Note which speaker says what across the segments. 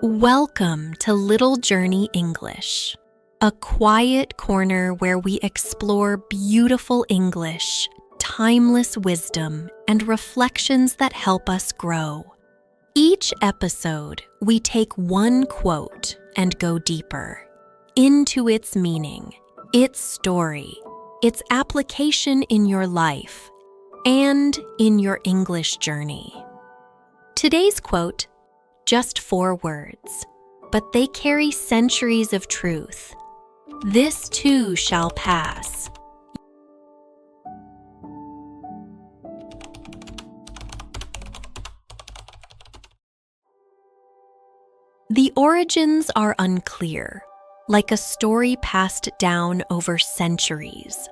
Speaker 1: Welcome to Little Journey English, a quiet corner where we explore beautiful English, timeless wisdom, and reflections that help us grow. Each episode, we take one quote and go deeper into its meaning, its story, its application in your life, and in your English journey. Today's quote, just 4 words, but they carry centuries of truth. This too shall pass. The origins are unclear, like a story passed down over centuries.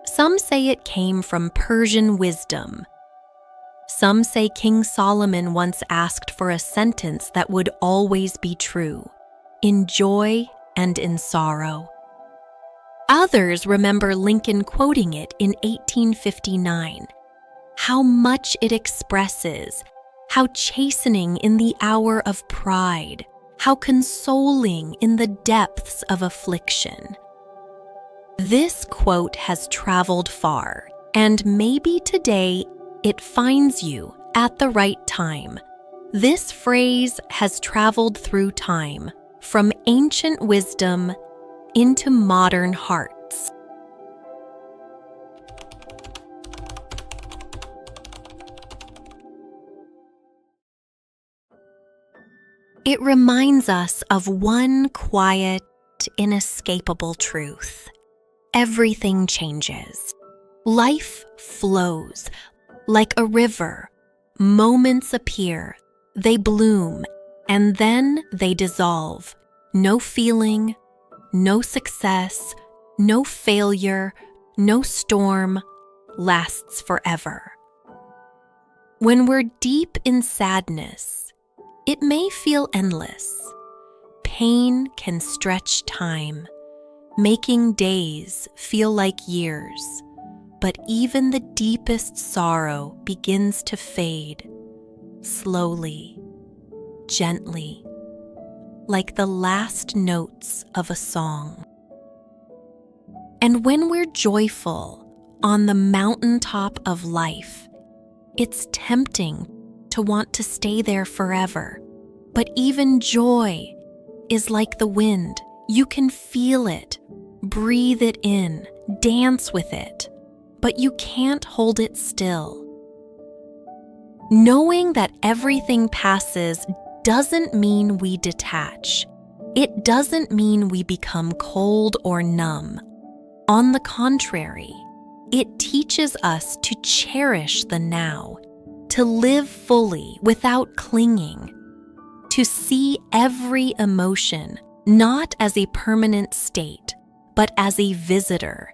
Speaker 1: Some say it came from Persian wisdom. Some say King Solomon once asked for a sentence that would always be true, in joy and in sorrow. Others remember Lincoln quoting it in 1859. How much it expresses, how chastening in the hour of pride, how consoling in the depths of affliction. This quote has traveled far, and maybe today it finds you at the right time. This phrase has traveled through time, from ancient wisdom into modern hearts. It reminds us of one quiet, inescapable truth. Everything changes. Life flows. Like a river, moments appear, they bloom, and then they dissolve. No feeling, no success, no failure, no storm lasts forever. When we're deep in sadness, it may feel endless. Pain can stretch time, making days feel like years. But even the deepest sorrow begins to fade, slowly, gently, like the last notes of a song. And when we're joyful on the mountaintop of life, it's tempting to want to stay there forever. But even joy is like the wind. You can feel it, breathe it in, dance with it. But you can't hold it still. Knowing that everything passes doesn't mean we detach. It doesn't mean we become cold or numb. On the contrary, it teaches us to cherish the now, to live fully without clinging, to see every emotion not as a permanent state, but as a visitor.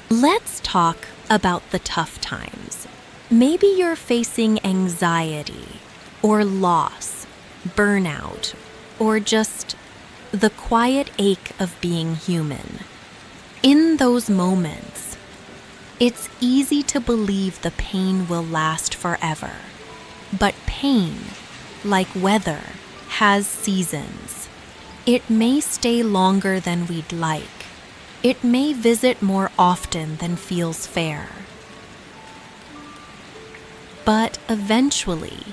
Speaker 1: Let's talk about the tough times. Maybe you're facing anxiety, or loss, burnout, or just the quiet ache of being human. In those moments, it's easy to believe the pain will last forever. But pain, like weather, has seasons. It may stay longer than we'd like. It may visit more often than feels fair. But eventually,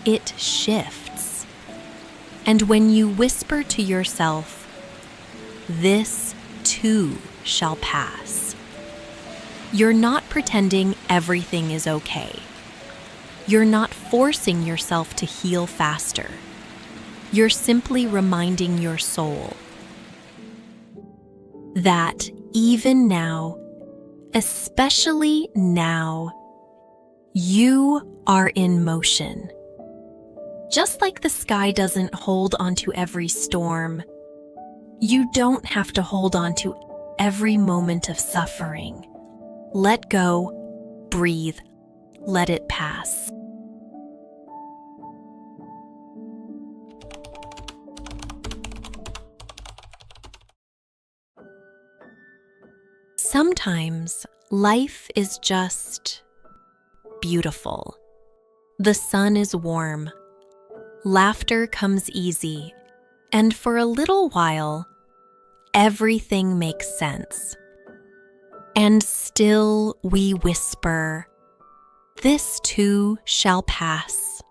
Speaker 1: it shifts. And when you whisper to yourself, "This too shall pass," you're not pretending everything is okay. You're not forcing yourself to heal faster. You're simply reminding your soul that even now, especially now, you are in motion. Just like the sky doesn't hold onto every storm, you don't have to hold onto every moment of suffering. Let go, breathe, let it pass. Sometimes life is just beautiful. The sun is warm, laughter comes easy, and for a little while, everything makes sense. And still we whisper, "This too shall pass."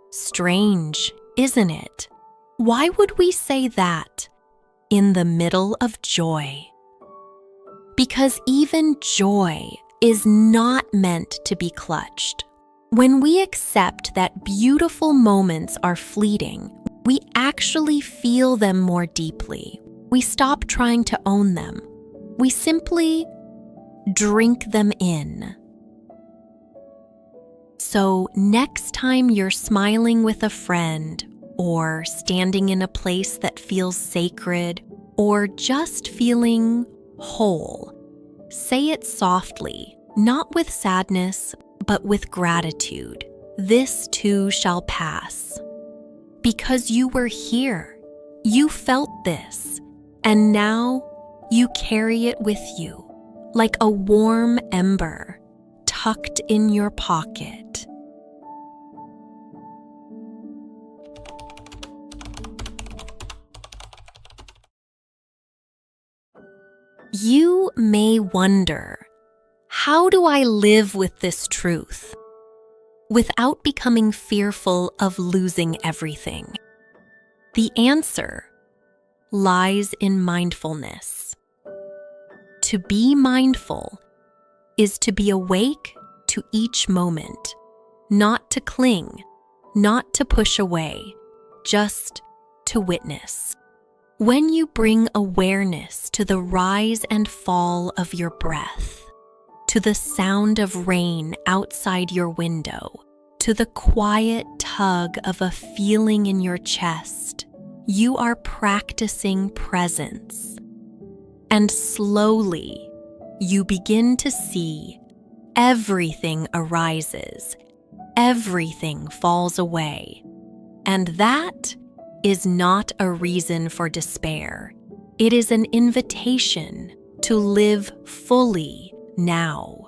Speaker 1: Strange, isn't it? Why would we say that in the middle of joy? Because even joy is not meant to be clutched. When we accept that beautiful moments are fleeting, we actually feel them more deeply. We stop trying to own them. We simply drink them in. So next time you're smiling with a friend, or standing in a place that feels sacred, or just feeling whole, say it softly, not with sadness, but with gratitude. This too shall pass. Because you were here, you felt this, and now you carry it with you, like a warm ember tucked in your pocket. You may wonder, how do I live with this truth without becoming fearful of losing everything? The answer lies in mindfulness. To be mindful is to be awake to each moment, not to cling, not to push away, just to witness. When you bring awareness to the rise and fall of your breath, to the sound of rain outside your window, to the quiet tug of a feeling in your chest, you are practicing presence. And slowly, you begin to see everything arises, everything falls away, and that is not a reason for despair. It is an invitation to live fully now.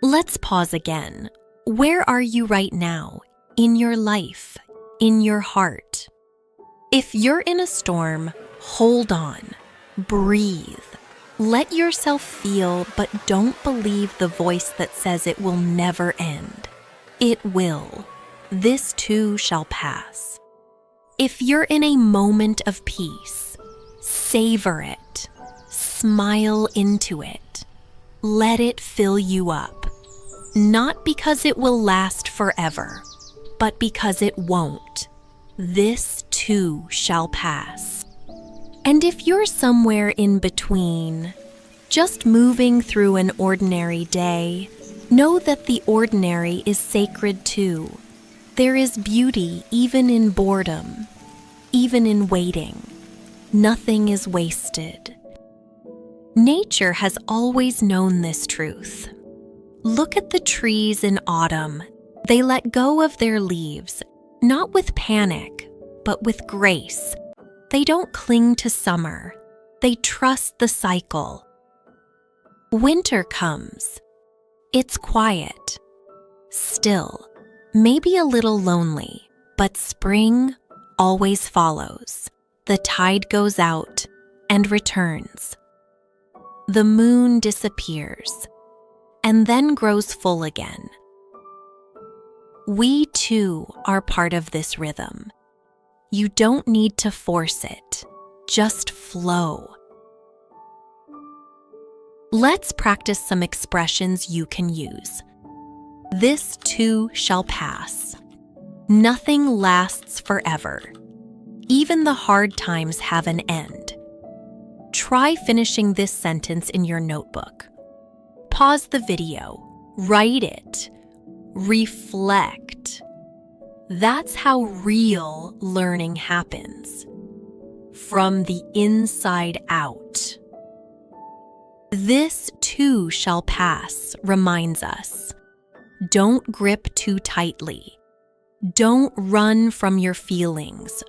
Speaker 1: Let's pause again. Where are you right now, in your life, in your heart? If you're in a storm, hold on, breathe. Let yourself feel, but don't believe the voice that says it will never end. It will. This too shall pass. If you're in a moment of peace, savor it. Smile into it. Let it fill you up. Not because it will last forever, but because it won't. This too shall pass. And if you're somewhere in between, just moving through an ordinary day, know that the ordinary is sacred too. There is beauty even in boredom, even in waiting. Nothing is wasted. Nature has always known this truth. Look at the trees in autumn. They let go of their leaves, not with panic, but with grace. They don't cling to summer. They trust the cycle. Winter comes. It's quiet, still, maybe a little lonely, but spring always follows. The tide goes out and returns. The moon disappears and then grows full again. We too are part of this rhythm. You don't need to force it, just flow. Let's practice some expressions you can use. This too shall pass. Nothing lasts forever. Even the hard times have an end. Try finishing this sentence in your notebook. Pause the video, write it, reflect. That's how real learning happens. From the inside out. This too shall pass reminds us. Don't grip too tightly. Don't run from your feelings.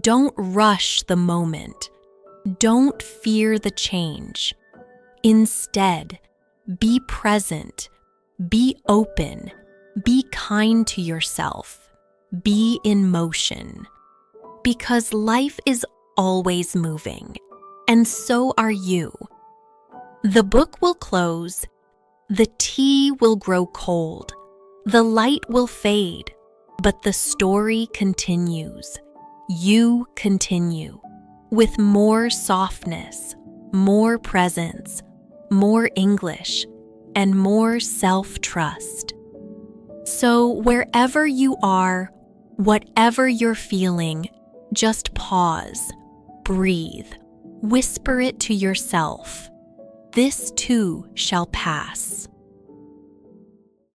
Speaker 1: Don't rush the moment. Don't fear the change. Instead, be present, be open, be kind to yourself, be in motion. Because life is always moving, and so are you. The book will close, the tea will grow cold, the light will fade, but the story continues. You continue with more softness, more presence, more English, and more self-trust. So wherever you are, whatever you're feeling, just pause, breathe, whisper it to yourself. This too shall pass.